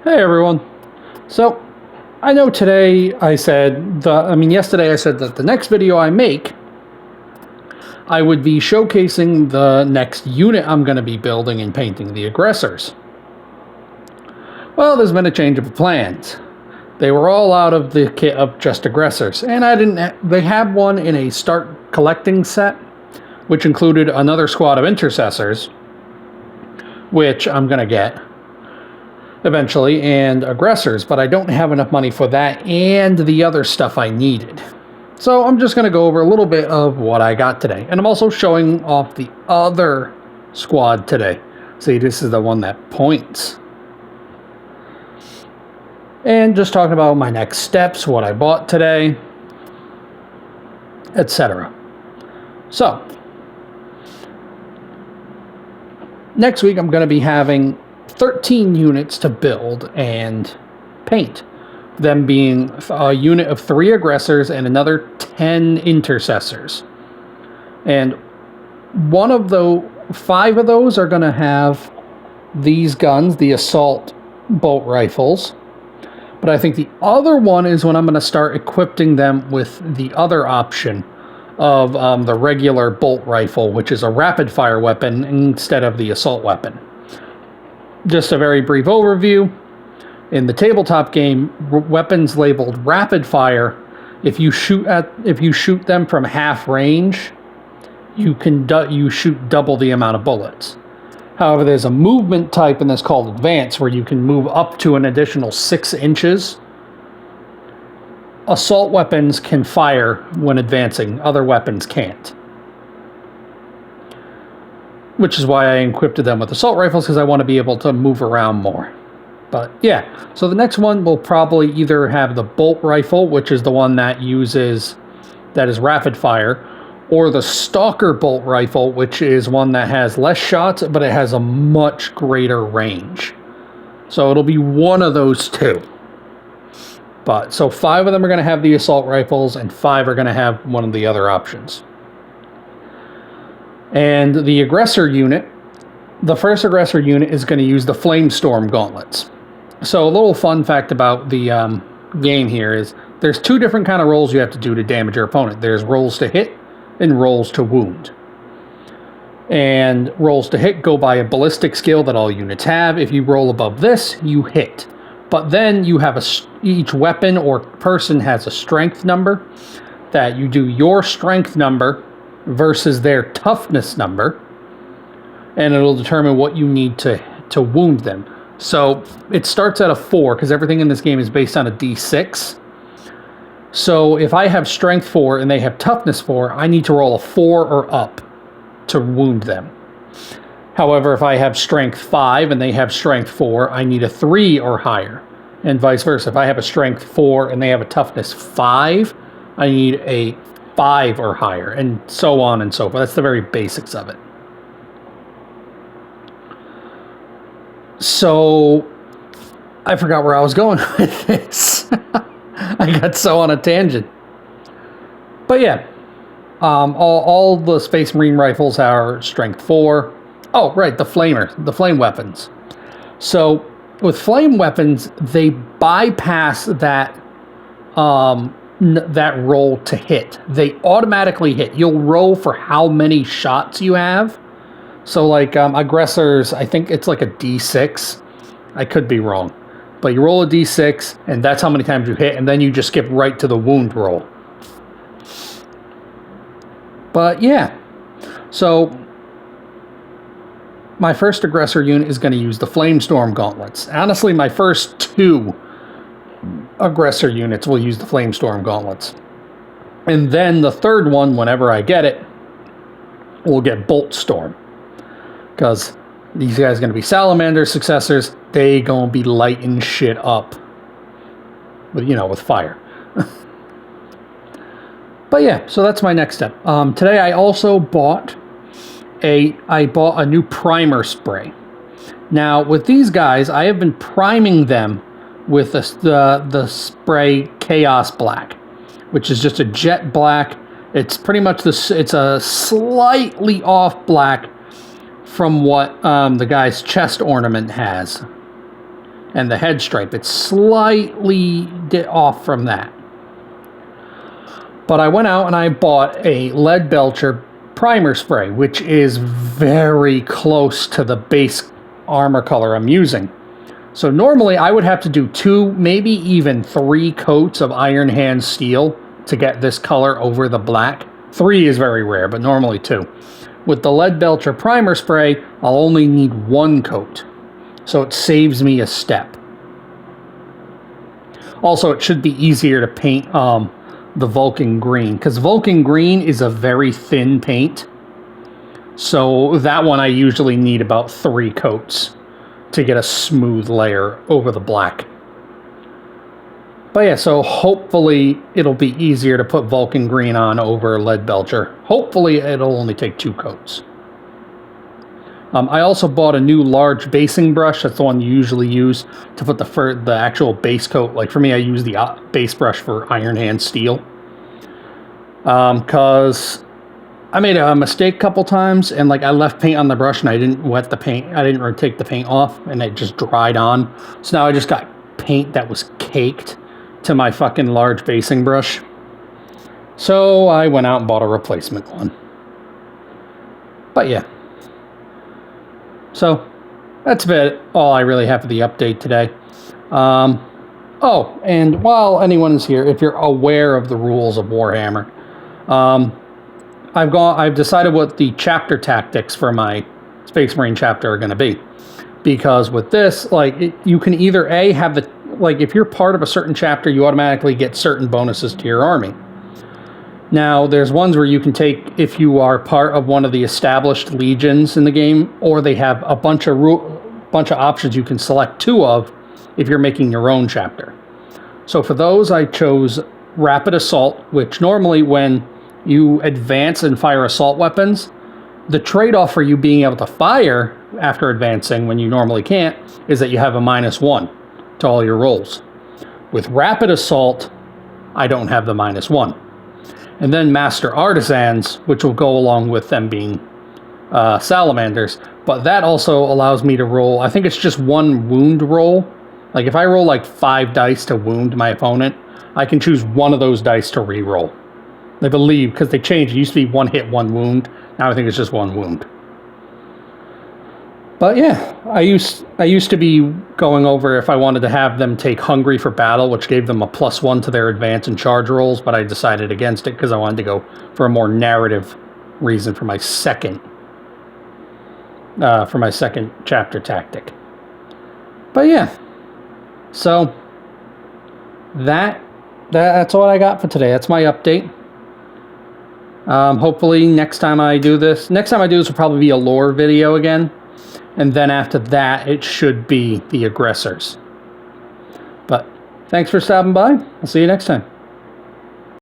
Hey everyone. So, I know today yesterday I said that the next video I make, I would be showcasing the next unit I'm going to be building and painting, the aggressors. Well, there's been a change of plans. They were all out of the kit of just aggressors, and they had one in a start collecting set, which included another squad of intercessors, which I'm going to get eventually, and aggressors, but I don't have enough money for that and the other stuff I needed. So I'm just going to go over a little bit of what I got today. And I'm also showing off the other squad today. See, this is the one that points. And just talking about my next steps, what I bought today, etc. So, next week I'm going to be having 13 units to build and paint. Them being a unit of 3 aggressors and another 10 intercessors. And 5 of those are going to have these guns, the assault bolt rifles. But I think the other one is when I'm going to start equipping them with the other option of the regular bolt rifle, which is a rapid fire weapon instead of the assault weapon. Just a very brief overview. In the tabletop game, weapons labeled rapid fire, if you shoot them from half range, you shoot double the amount of bullets. However, there's a movement type in this called advance, where you can move up to an additional 6 inches. Assault weapons can fire when advancing, other weapons can't. Which is why I equipped them with assault rifles, because I want to be able to move around more. But yeah, so the next one will probably either have the bolt rifle, which is the one that is rapid fire, or the stalker bolt rifle, which is one that has less shots, but it has a much greater range. So it'll be one of those two. But so 5 of them are going to have the assault rifles, and 5 are going to have one of the other options. And the aggressor unit, the first aggressor unit is going to use the Flamestorm gauntlets. So a little fun fact about the game here is there's 2 different kind of rolls you have to do to damage your opponent. There's rolls to hit and rolls to wound. And rolls to hit go by a ballistic skill that all units have. If you roll above this, you hit. But then you have each weapon or person has a strength number that you do your strength number versus their toughness number, and it'll determine what you need to wound them. So it starts at a 4, because everything in this game is based on a d6. So if I have strength 4 and they have toughness 4, I need to roll a 4 or up to wound them. However, if I have strength 5 and they have strength 4, I need a 3 or higher, and vice versa. If I have a strength 4 and they have a toughness 5, I need a 5 or higher, and so on and so forth. That's the very basics of it. So, I forgot where I was going with this. I got so on a tangent. But yeah, all the Space Marine rifles are strength 4. Oh, right, the flame weapons. So, with flame weapons, they bypass that roll to hit. They automatically hit. You'll roll for how many shots you have. So like aggressors, I think it's like a d6. I could be wrong. But you roll a d6, and that's how many times you hit, and then you just skip right to the wound roll. But yeah. So my first aggressor unit is going to use the Flamestorm gauntlets. Honestly, my first 2 aggressor units will use the Flamestorm gauntlets. And then the third one, whenever I get it, will get Bolt Storm. Because these guys are going to be Salamander successors. They going to be lighting shit up with fire. But yeah, so that's my next step. Today I also bought a new primer spray. Now with these guys, I have been priming them with the spray Chaos Black, which is just a jet black. It's pretty much it's a slightly off black from what the guy's chest ornament has. and the head stripe. It's slightly off from that. But I went out and I bought a Leadbelcher primer spray, which is very close to the base armor color I'm using. So normally I would have to do 2, maybe even 3 coats of Iron Hand steel to get this color over the black. 3 is very rare, but normally 2. With the Leadbelcher primer spray, I'll only need 1 coat. So it saves me a step. Also, it should be easier to paint the Vulcan Green, because Vulcan Green is a very thin paint. So that one I usually need about 3 coats to get a smooth layer over the black. But yeah, so hopefully it'll be easier to put Vulcan Green on over Leadbelcher. Hopefully it'll only take 2 coats. I also bought a new large basing brush. That's the one you usually use to put the actual base coat. Like for me, I use the base brush for Iron Hand steel. Because I made a mistake a couple times, and like I left paint on the brush and I didn't wet the paint. I didn't take the paint off, and it just dried on. So now I just got paint that was caked to my fucking large basing brush. So I went out and bought a replacement one. But yeah. So that's about all I really have for the update today. Oh, and while anyone is here, if you're aware of the rules of Warhammer, I've decided what the chapter tactics for my Space Marine chapter are going to be. Because with this, like, you can either have the, like, if you're part of a certain chapter, you automatically get certain bonuses to your army. Now, there's ones where you can take if you are part of one of the established legions in the game, or they have a bunch of options you can select 2 of if you're making your own chapter. So for those, I chose Rapid Assault, which normally when you advance and fire assault weapons, the trade-off for you being able to fire after advancing when you normally can't is that you have a -1 to all your rolls. With Rapid Assault, I don't have the -1. And then Master Artisans, which will go along with them being salamanders, but that also allows me to roll, I think it's just 1 wound roll. Like if I roll like 5 dice to wound my opponent, I can choose 1 of those dice to re-roll. I believe, because they changed, it used to be 1 hit, 1 wound. Now I think it's just 1 wound. But yeah, I used to be going over if I wanted to have them take Hungry for Battle, which gave them a +1 to their advance and charge rolls, but I decided against it because I wanted to go for a more narrative reason for my second chapter tactic. But yeah, so that's what I got for today. That's my update. Hopefully next time I do this will probably be a lore video again. And then after that, it should be the aggressors. But thanks for stopping by. I'll see you next time.